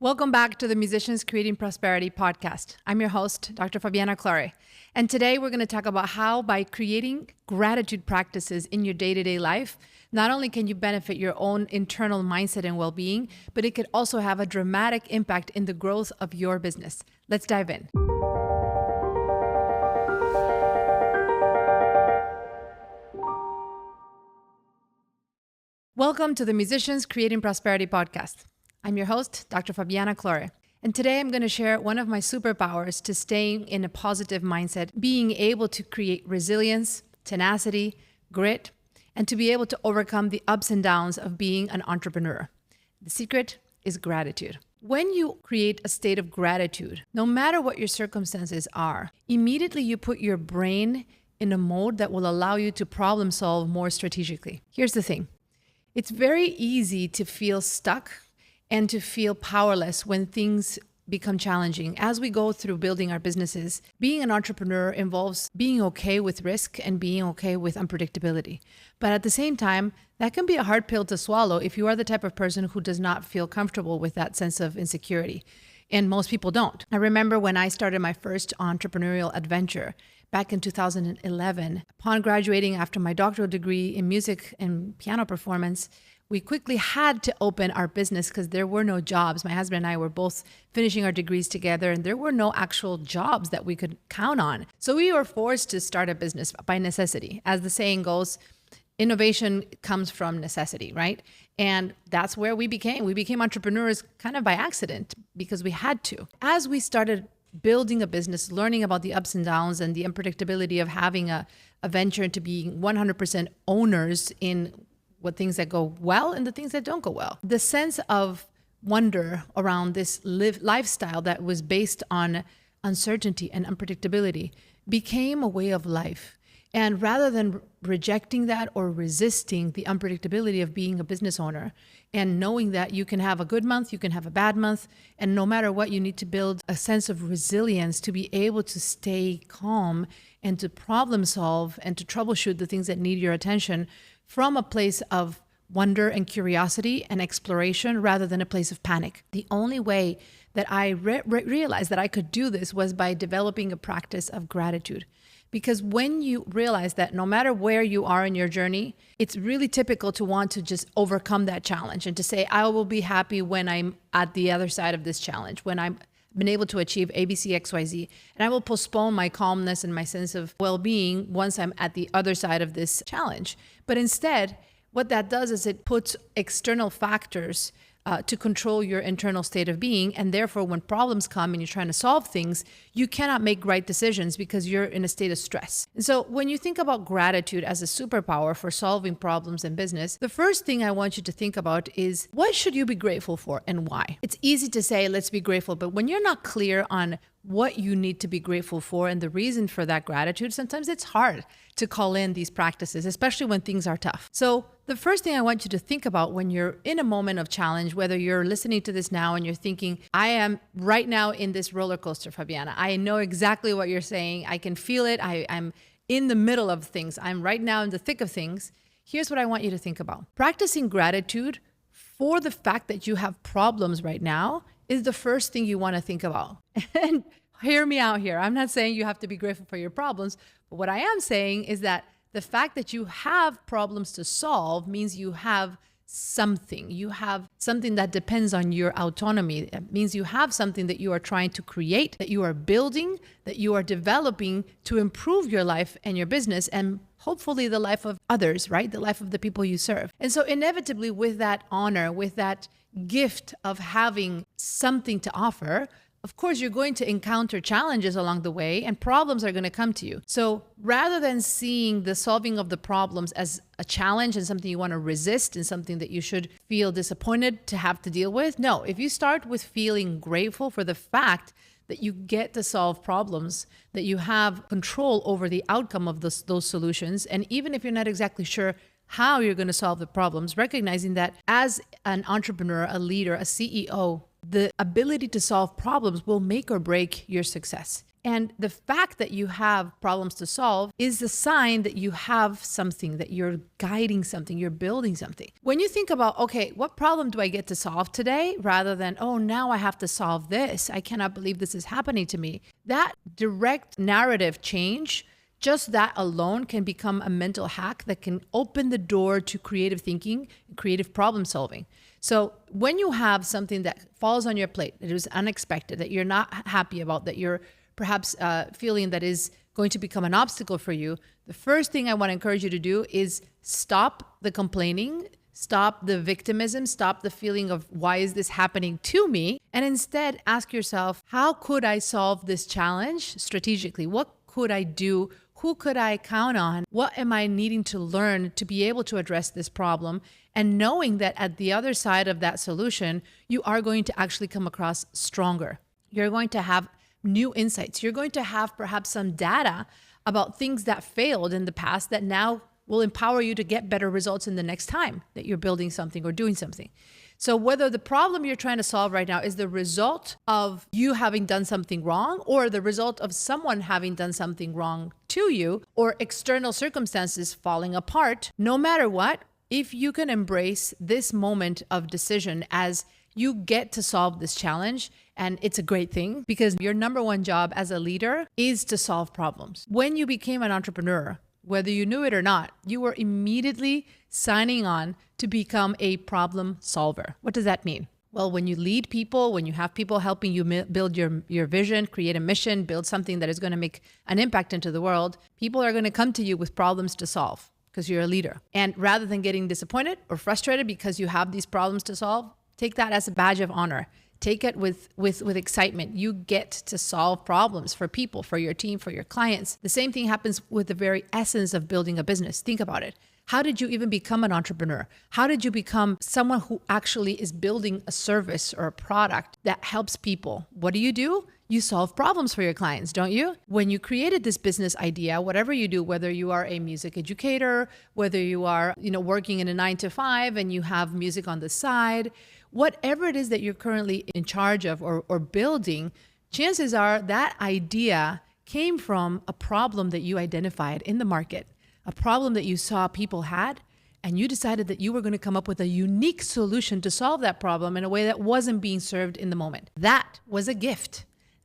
Welcome back to the Musicians Creating Prosperity podcast. I'm your host, Dr. Fabiana. And today we're going to talk about how by creating gratitude practices in your day-to-day life, not only can you benefit your own internal mindset and well-being, but it could also have a dramatic impact in the growth of your business. Let's dive in. Welcome to the Musicians Creating Prosperity podcast. I'm your host, Dr. Fabiana. And today I'm going to share one of my superpowers to staying in a positive mindset, being able to create resilience, tenacity, grit, and to be able to overcome the ups and downs of being an entrepreneur. The secret is gratitude. When you create a state of gratitude, no matter what your circumstances are, immediately you put your brain in a mode that will allow you to problem solve more strategically. Here's the thing. It's very easy to feel stuck and to feel powerless when things become challenging. As we go through building our businesses, being an entrepreneur involves being okay with risk and being okay with unpredictability. But at the same time, that can be a hard pill to swallow if you are the type of person who does not feel comfortable with that sense of insecurity. And most people don't. I remember when I started my first entrepreneurial adventure back in 2011, upon graduating after my doctoral degree in music and piano performance, we quickly had to open our business because there were no jobs. My husband and I were both finishing our degrees together, and there were no actual jobs that we could count on. So we were forced to start a business by necessity. As the saying goes, innovation comes from necessity, right? And that's where we became. We became entrepreneurs kind of by accident because we had to. As we started building a business, learning about the ups and downs and the unpredictability of having a venture into being 100% owners in what things that go well and the things that don't go well. The sense of wonder around this lifestyle that was based on uncertainty and unpredictability became a way of life. And rather than rejecting that or resisting the unpredictability of being a business owner and knowing that you can have a good month, you can have a bad month, and no matter what, you need to build a sense of resilience to be able to stay calm and to problem solve and to troubleshoot the things that need your attention from a place of wonder and curiosity and exploration rather than a place of panic. The only way that I realized that I could do this was by developing a practice of gratitude. Because when you realize that no matter where you are in your journey, it's really typical to want to just overcome that challenge and to say, I will be happy when I'm at the other side of this challenge, when I've been able to achieve ABC, XYZ, and I will postpone my calmness and my sense of well-being once I'm at the other side of this challenge. But instead, what that does is it puts external factors to control your internal state of being. And therefore, when problems come and you're trying to solve things, you cannot make right decisions because you're in a state of stress. And so when you think about gratitude as a superpower for solving problems in business, the first thing I want you to think about is what should you be grateful for and why? It's easy to say, let's be grateful. But when you're not clear on what you need to be grateful for and the reason for that gratitude, sometimes it's hard to call in these practices, especially when things are tough. So the first thing I want you to think about when you're in a moment of challenge, whether you're listening to this now and you're thinking, I am right now in this roller coaster, Fabiana. I know exactly what you're saying. I can feel it. I'm in the middle of things. I'm right now in the thick of things. Here's what I want you to think about. Practicing gratitude for the fact that you have problems right now is the first thing you want to think about. And hear me out here. I'm not saying you have to be grateful for your problems, but what I am saying is that the fact that you have problems to solve means you have something. You have something that depends on your autonomy. It means you have something that you are trying to create, that you are building, that you are developing to improve your life and your business and hopefully the life of others, right? The life of the people you serve. And so inevitably with that honor, with that gift of having something to offer, of course, you're going to encounter challenges along the way and problems are going to come to you. So rather than seeing the solving of the problems as a challenge and something you want to resist and something that you should feel disappointed to have to deal with, no, if you start with feeling grateful for the fact that you get to solve problems, that you have control over the outcome of those solutions, and even if you're not exactly sure how you're going to solve the problems, recognizing that as an entrepreneur, a leader, a CEO, the ability to solve problems will make or break your success. And the fact that you have problems to solve is a sign that you have something, that you're guiding something, you're building something. When you think about, okay, what problem do I get to solve today? Rather than, oh, now I have to solve this. I cannot believe this is happening to me. That direct narrative change, just that alone can become a mental hack that can open the door to creative thinking, creative problem solving. So when you have something that falls on your plate, that is unexpected, that you're not happy about, that you're perhaps feeling that is going to become an obstacle for you, the first thing I want to encourage you to do is stop the complaining, stop the victimism, stop the feeling of why is this happening to me, and instead ask yourself, how could I solve this challenge strategically? What could I do? Who could I count on? What am I needing to learn to be able to address this problem? And knowing that at the other side of that solution, you are going to actually come across stronger. You're going to have new insights. You're going to have perhaps some data about things that failed in the past that now will empower you to get better results in the next time that you're building something or doing something. So whether the problem you're trying to solve right now is the result of you having done something wrong, or the result of someone having done something wrong to you, or external circumstances falling apart, no matter what, if you can embrace this moment of decision as you get to solve this challenge, and it's a great thing because your number one job as a leader is to solve problems. When you became an entrepreneur, whether you knew it or not, you were immediately signing on to become a problem solver. What does that mean? Well, when you lead people, when you have people helping you build your vision, create a mission, build something that is going to make an impact into the world, people are going to come to you with problems to solve because you're a leader. And rather than getting disappointed or frustrated because you have these problems to solve, take that as a badge of honor. Take it with excitement. You get to solve problems for people, for your team, for your clients. The same thing happens with the very essence of building a business. Think about it. How did you even become an entrepreneur? How did you become someone who actually is building a service or a product that helps people? What do? You solve problems for your clients, don't you? When you created this business idea, whatever you do, whether you are a music educator, whether you are, working in a 9-to-5 and you have music on the side, whatever it is that you're currently in charge of or building, chances are that idea came from a problem that you identified in the market, a problem that you saw people had, and you decided that you were going to come up with a unique solution to solve that problem in a way that wasn't being served in the moment. That was a gift.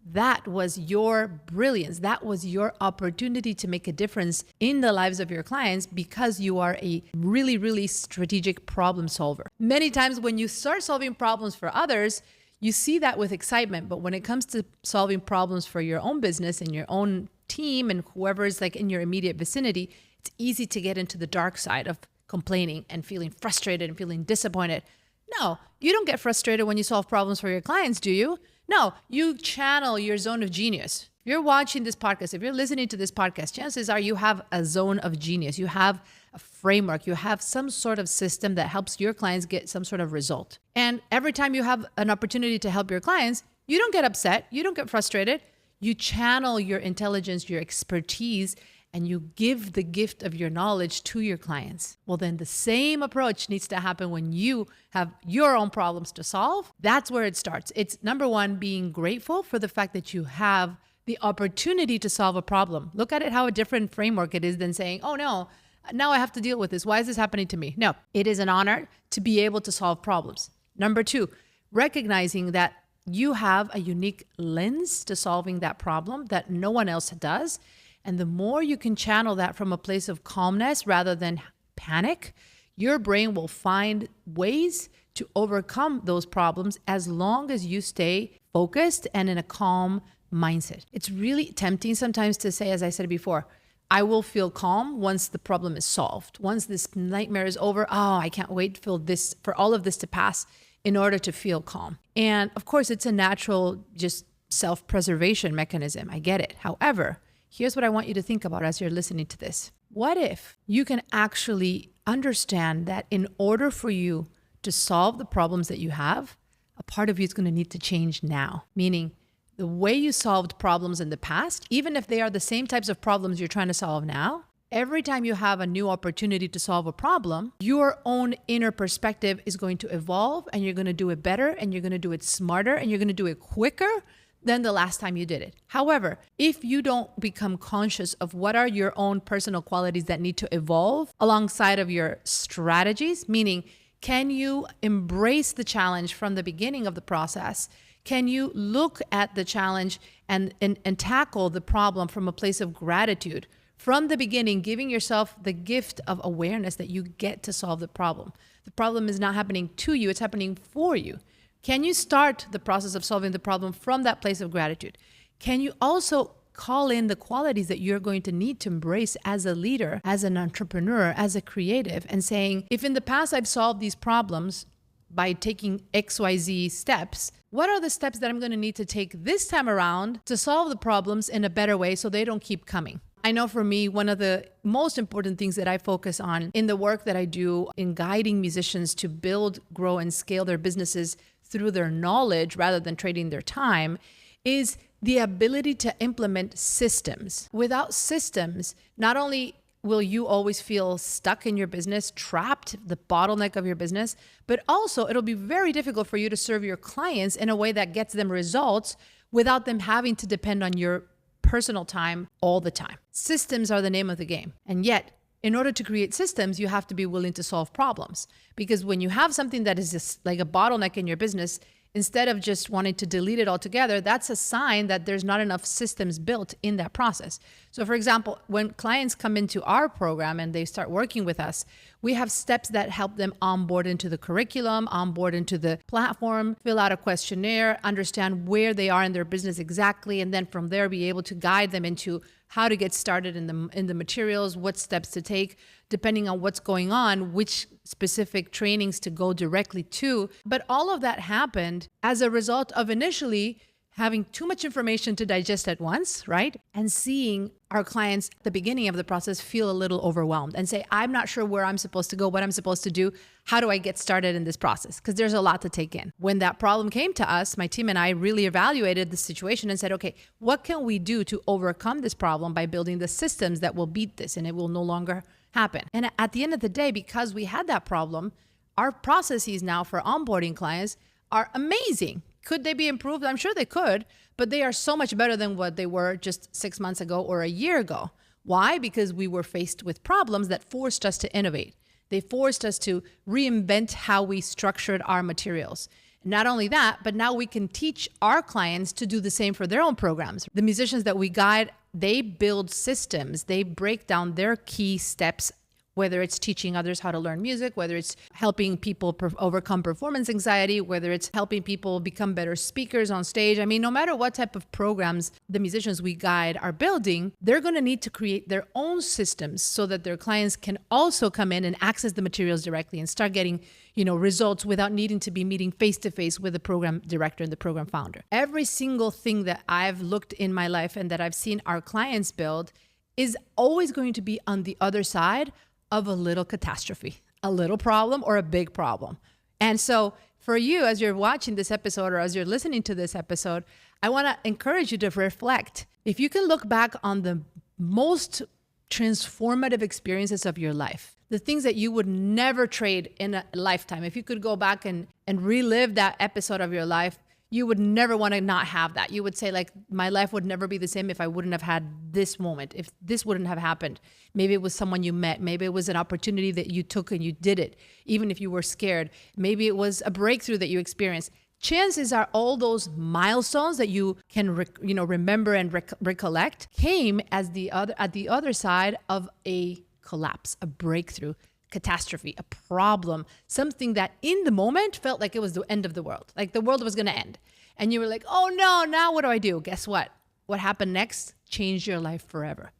That was your brilliance. That was your opportunity to make a difference in the lives of your clients because you are a really, really strategic problem solver. Many times when you start solving problems for others, you see that with excitement. But when it comes to solving problems for your own business and your own team and whoever is like in your immediate vicinity, it's easy to get into the dark side of complaining and feeling frustrated and feeling disappointed. No, you don't get frustrated when you solve problems for your clients, do you? No, you channel your zone of genius. If you're watching this podcast, if you're listening to this podcast, chances are you have a zone of genius. You have a framework. You have some sort of system that helps your clients get some sort of result. And every time you have an opportunity to help your clients, you don't get upset. You don't get frustrated. You channel your intelligence, your expertise, and you give the gift of your knowledge to your clients. Well, then the same approach needs to happen when you have your own problems to solve. That's where it starts. It's number one, being grateful for the fact that you have the opportunity to solve a problem. Look at it how a different framework it is than saying, oh no, now I have to deal with this. Why is this happening to me? No, it is an honor to be able to solve problems. Number two, recognizing that you have a unique lens to solving that problem that no one else does. And the more you can channel that from a place of calmness rather than panic, your brain will find ways to overcome those problems as long as you stay focused and in a calm mindset. It's really tempting sometimes to say, as I said before, I will feel calm once the problem is solved. Once this nightmare is over, I can't wait for all of this to pass in order to feel calm. And of course, it's a natural just self-preservation mechanism. I get it. However, here's what I want you to think about as you're listening to this. What if you can actually understand that in order for you to solve the problems that you have, a part of you is going to need to change now? Meaning the way you solved problems in the past, even if they are the same types of problems you're trying to solve now, every time you have a new opportunity to solve a problem, your own inner perspective is going to evolve, and you're going to do it better, and you're going to do it smarter, and you're going to do it quicker than the last time you did it. However, if you don't become conscious of what are your own personal qualities that need to evolve alongside of your strategies, meaning, can you embrace the challenge from the beginning of the process? Can you look at the challenge and tackle the problem from a place of gratitude from the beginning, giving yourself the gift of awareness that you get to solve the problem? The problem is not happening to you, it's happening for you. Can you start the process of solving the problem from that place of gratitude? Can you also call in the qualities that you're going to need to embrace as a leader, as an entrepreneur, as a creative, and saying, if in the past I've solved these problems by taking XYZ steps, what are the steps that I'm going to need to take this time around to solve the problems in a better way so they don't keep coming? I know for me, one of the most important things that I focus on in the work that I do in guiding musicians to build, grow, and scale their businesses through their knowledge rather than trading their time is the ability to implement systems. Without systems, not only will you always feel stuck in your business, trapped, the bottleneck of your business, but also it'll be very difficult for you to serve your clients in a way that gets them results without them having to depend on your personal time all the time. Systems are the name of the game. And yet, in order to create systems, you have to be willing to solve problems. Because when you have something that is just like a bottleneck in your business, instead of just wanting to delete it altogether, that's a sign that there's not enough systems built in that process. So for example, when clients come into our program and they start working with us, we have steps that help them onboard into the curriculum, onboard into the platform, fill out a questionnaire, understand where they are in their business exactly, and then from there be able to guide them into how to get started in the materials, what steps to take, depending on what's going on, which specific trainings to go directly to. But all of that happened as a result of initially having too much information to digest at once, right? And seeing our clients at the beginning of the process feel a little overwhelmed and say, I'm not sure where I'm supposed to go, what I'm supposed to do. How do I get started in this process? Because there's a lot to take in. When that problem came to us, my team and I really evaluated the situation and said, okay, what can we do to overcome this problem by building the systems that will beat this and it will no longer happen? And at the end of the day, because we had that problem, our processes now for onboarding clients are amazing. Could they be improved? I'm sure they could, but they are so much better than what they were just 6 months ago or a year ago. Why? Because we were faced with problems that forced us to innovate. They forced us to reinvent how we structured our materials. Not only that, but now we can teach our clients to do the same for their own programs. The musicians that we guide, they build systems. They break down their key steps, whether it's teaching others how to learn music, whether it's helping people overcome performance anxiety, whether it's helping people become better speakers on stage. I mean, no matter what type of programs the musicians we guide are building, they're going to need to create their own systems so that their clients can also come in and access the materials directly and start getting, results without needing to be meeting face-to-face with the program director and the program founder. Every single thing that I've looked in my life and that I've seen our clients build is always going to be on the other side of a little catastrophe, a little problem or a big problem. And so for you, as you're watching this episode or as you're listening to this episode, I want to encourage you to reflect. If you can look back on the most transformative experiences of your life, the things that you would never trade in a lifetime, if you could go back and relive that episode of your life, you would never want to not have that. You would say, like, my life would never be the same if I wouldn't have had this moment, if this wouldn't have happened. Maybe it was someone you met. Maybe it was an opportunity that you took and you did it, even if you were scared. Maybe it was a breakthrough that you experienced. Chances are all those milestones that you can remember and recollect came at the other side of a collapse, a breakthrough, catastrophe, a problem, something that in the moment felt like it was the end of the world, like the world was going to end. And you were like, oh no, now what do I do? Guess what? What happened next changed your life forever.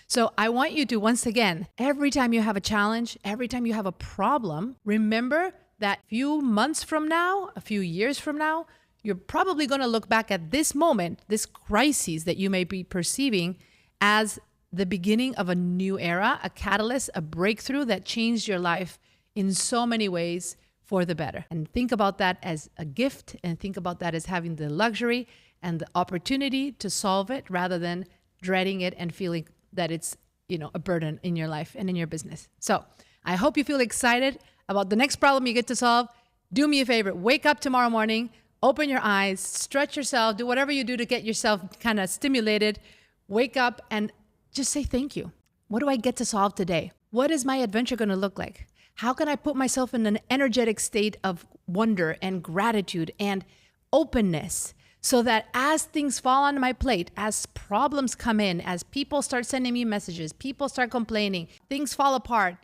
So I want you to, once again, every time you have a challenge, every time you have a problem, remember that a few months from now, a few years from now, you're probably going to look back at this moment, this crisis that you may be perceiving as the beginning of a new era, a catalyst, a breakthrough that changed your life in so many ways for the better. And think about that as a gift, and think about that as having the luxury and the opportunity to solve it rather than dreading it and feeling that it's a burden in your life and in your business. So I hope you feel excited about the next problem you get to solve. Do me a favor, wake up tomorrow morning, open your eyes, stretch yourself, do whatever you do to get yourself kind of stimulated. Wake up and just say thank you. What do I get to solve today? What is my adventure going to look like? How can I put myself in an energetic state of wonder and gratitude and openness so that as things fall on my plate, as problems come in, as people start sending me messages, people start complaining, things fall apart,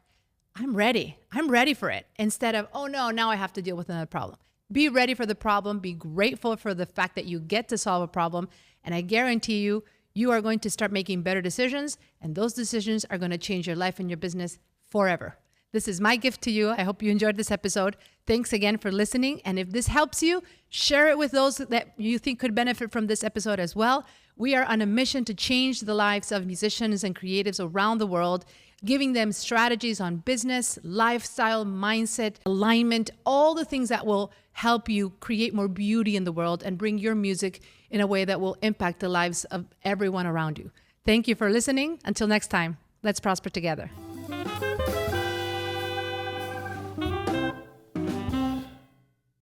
I'm ready. I'm ready for it. Instead of, oh no, now I have to deal with another problem. Be ready for the problem. Be grateful for the fact that you get to solve a problem. And I guarantee you, you are going to start making better decisions. And those decisions are going to change your life and your business forever. This is my gift to you. I hope you enjoyed this episode. Thanks again for listening. And if this helps you, share it with those that you think could benefit from this episode as well. We are on a mission to change the lives of musicians and creatives around the world, giving them strategies on business, lifestyle, mindset, alignment, all the things that will help you create more beauty in the world and bring your music in a way that will impact the lives of everyone around you. Thank you for listening. Until next time, let's prosper together.